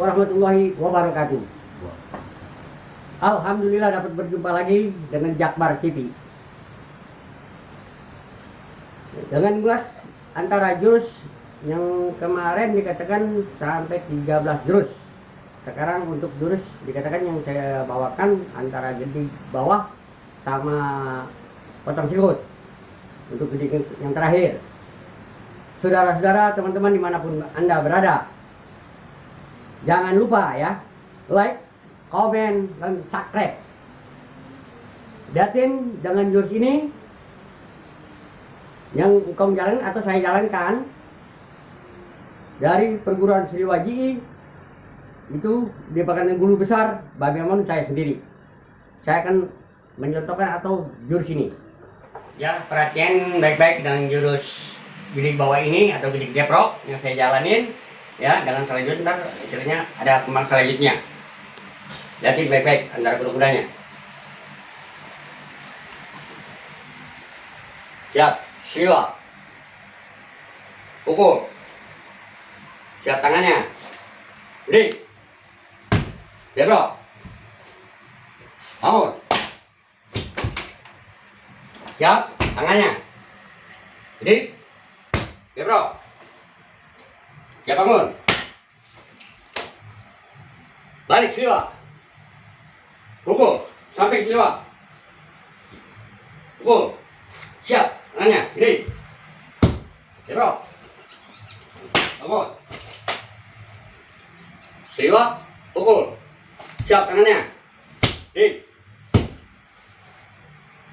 Warahmatullahi wabarakatuh. Alhamdulillah dapat berjumpa lagi dengan Jakbar TV. Dengan luas antara jurus yang kemarin dikatakan sampai 13 jurus. Sekarang untuk jurus dikatakan yang saya bawakan antara gede bawah sama potong sikut. Untuk gede yang terakhir. Saudara-saudara, teman-teman dimanapun Anda berada, jangan lupa ya, like, komen, dan subscribe. Lihatin dengan jurus ini yang engkau jalan atau saya jalankan dari perguruan Sriwaji, itu di Pakan Gulu Besar, bagaimana saya sendiri. Saya akan mencontohkan atau jurus ini. Ya, perhatian baik-baik dengan jurus gede bawah ini atau gede deprok yang saya jalanin. Ya, dengan selanjutnya ntar istilahnya ada kembang selanjutnya. Lihatin baik-baik antara kuda-kudanya. Siap, siwa. Pukul. Siap tangannya. Beri. Debrok. Bangun. Siap, tangannya. Beri. Debrok. Ya bangun. Balik siwa. Pukul sampai siwa. Pukul. Siap. Tangannya. Ini. Cepat. Bangun. Siwa. Pukul. Siap tangannya. Ini.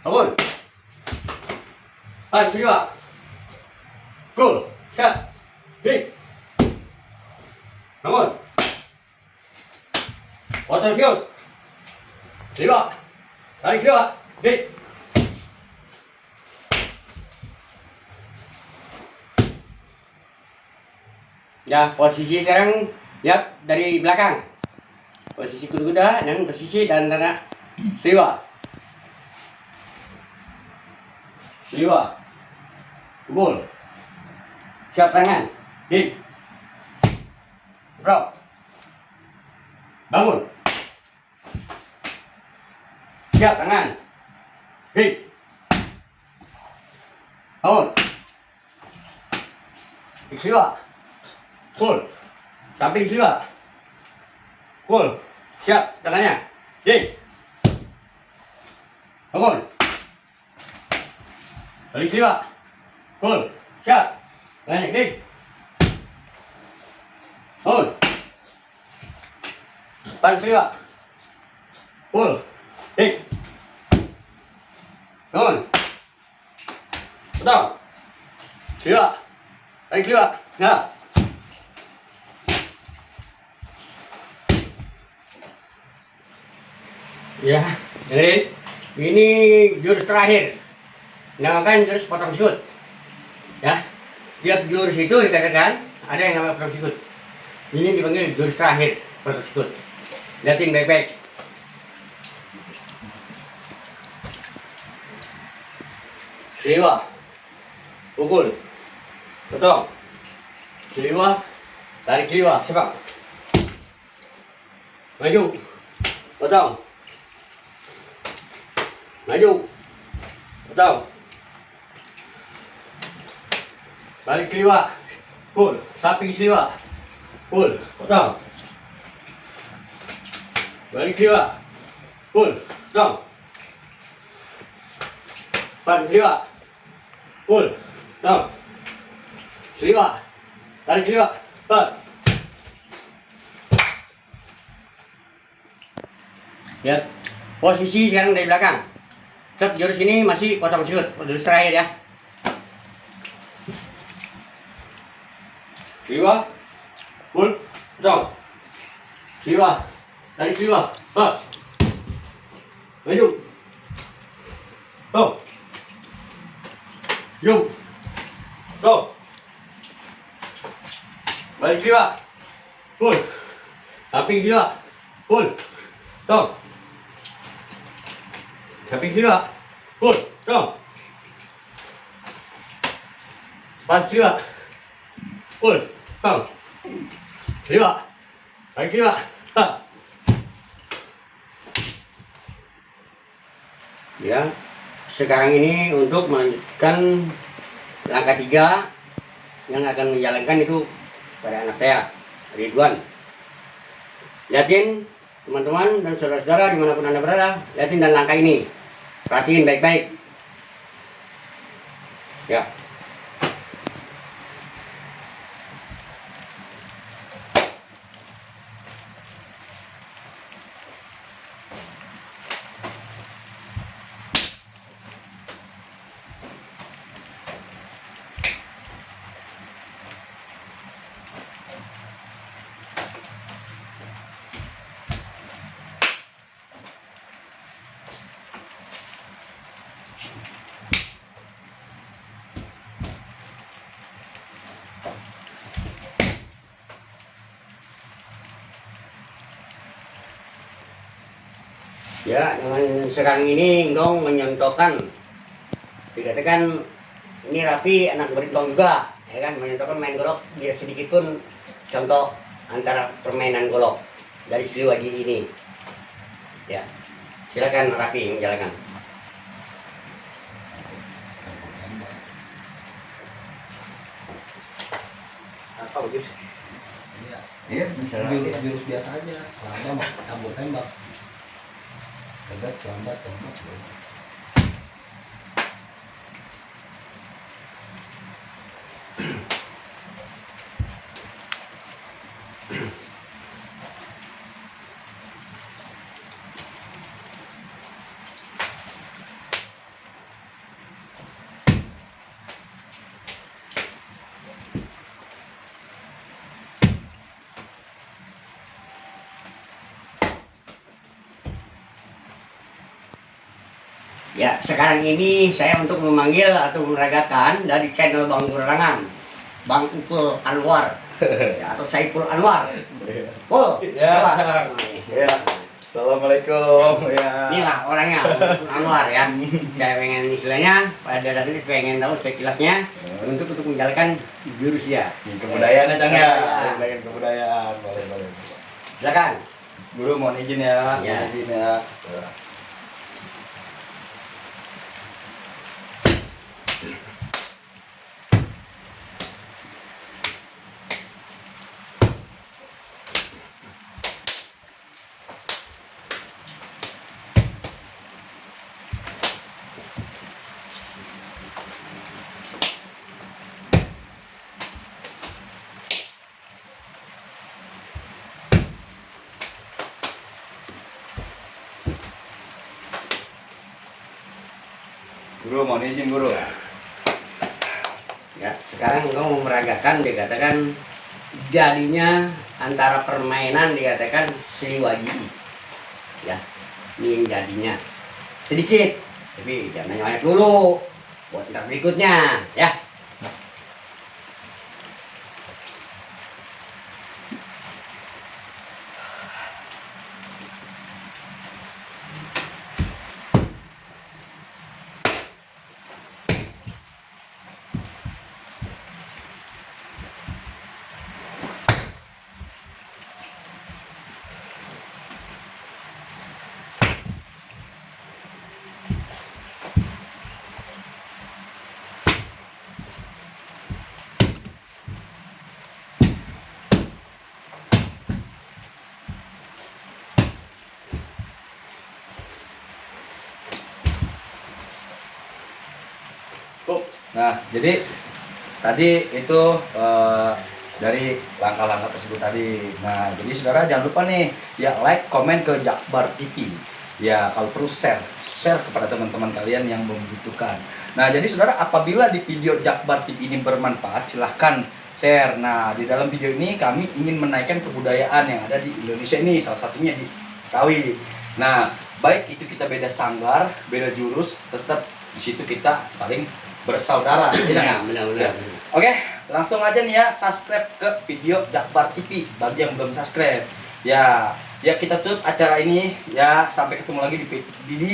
Bangun. Balik siwa. Pukul. Siap. Ini. Bangun. Potong sikut. Siwa. Tarik siwa. Dik. Ya, posisi sekarang lihat dari belakang. Posisi kuda dan posisi dan antara siwa. Siwa. Pukul. Siap tangan. Dik. Bro, bangun. Siap tangan. Hei, bangun. Siwa. Cool. Sampai siwa. Cool. Siap tangannya. Hei, bangun. Balik siwa. Cool. Siap tangannya. Hei, bangun. Pan siwa. Pul. Hei. Bangun. Potong. Siwa. Tarik siwa. Ya. Ya, dengerin. Ini jurus terakhir. Dinamakan jurus potong sikut. Ya. Tiap jurus itu dikatakan ada yang namanya potong sikut. Ini dipanggil jurus terakhir, potong sikut. Lihatin baik-baik. Siwa. Pukul. Potong. Siwa. Tarik siwa. Cepat. Maju. Potong. Maju. Potong. Balik siwa. Pul. Samping siwa. Pul. Potong. Balik siwa. Pul. Potong. Pan siwa. Pul. Potong. Siwa. Tarik siwa. Pan. Lihat posisi sekarang dari belakang. Set, jurus ini masih potong siut, jurus terakhir ya. Siwa, full, potong. Siwa, tarik siwa, maju, tuh, yuk, tuh, balik siwa, full, samping siwa, full, tuh, samping siwa, full, tuh, balik siwa, full, tuh, siwa, balik siwa. Ya, sekarang ini untuk melanjutkan langkah 3 yang akan menjalankan itu pada anak saya, Ridwan. Lihatin teman-teman dan saudara-saudara dimanapun Anda berada, lihatin dan langkah ini, perhatiin baik-baik ya. Ya, dengan sekarang ini engkau menyentuhkan, dikatakan ini rapi anak berintong juga, ya kan, menyentuhkan main golok biar sedikit pun contoh antara permainan golok dari Siliwangi ini. Ya, silakan rapi menjalankan. Apa jurus? Iya, Jurus biasa aja, selamba campur tembak. Tegat, selambat, tembak. Ya, sekarang ini saya untuk memanggil atau meragakan dari channel Bang Gurangan, Bang Ipul Anwar, ya, atau Saiful Anwar. Oh, Ya. Ya. Assalamualaikum. Ya. Inilah orangnya, Ipul Anwar ya. Saya pengen istilahnya pada dasarnya pengen tahu sekilasnya untuk menjalankan jurus dia. Kebudayaan aja ya. Kebudayaan. Boleh. Silakan. Guru mohon izin ya. Ya. Mohon izin ya. Guru mohon izin guru. Ya, sekarang engkau mau meragakan dikatakan jadinya antara permainan dikatakan Siliwangi. Ya, ini jadinya sedikit, tapi jangan banyak dulu buat ntar berikutnya ya. Nah, jadi tadi itu dari langkah-langkah tersebut tadi. Nah, jadi saudara jangan lupa nih ya like, komen ke Jakbar TV. Ya, kalau perlu share kepada teman-teman kalian yang membutuhkan. Nah, jadi saudara, apabila di video Jakbar TV ini bermanfaat, silahkan share. Nah, di dalam video ini kami ingin menaikkan kebudayaan yang ada di Indonesia ini, salah satunya di Betawi. Nah, baik itu kita beda sanggar, beda jurus, tetap di situ kita saling bersaudara. Ya, benar-benar. Oke, langsung aja nih ya, subscribe ke video Jakbar TV bagi yang belum subscribe. Ya, kita tutup acara ini ya, sampai ketemu lagi di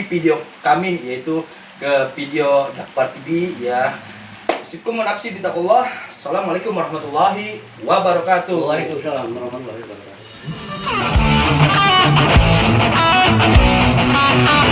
video kami, yaitu ke video Jakbar TV ya. Assalamualaikum warahmatullahi wabarakatuh. Assalamualaikum warahmatullahi wabarakatuh. Waalaikumsalam warahmatullahi wabarakatuh.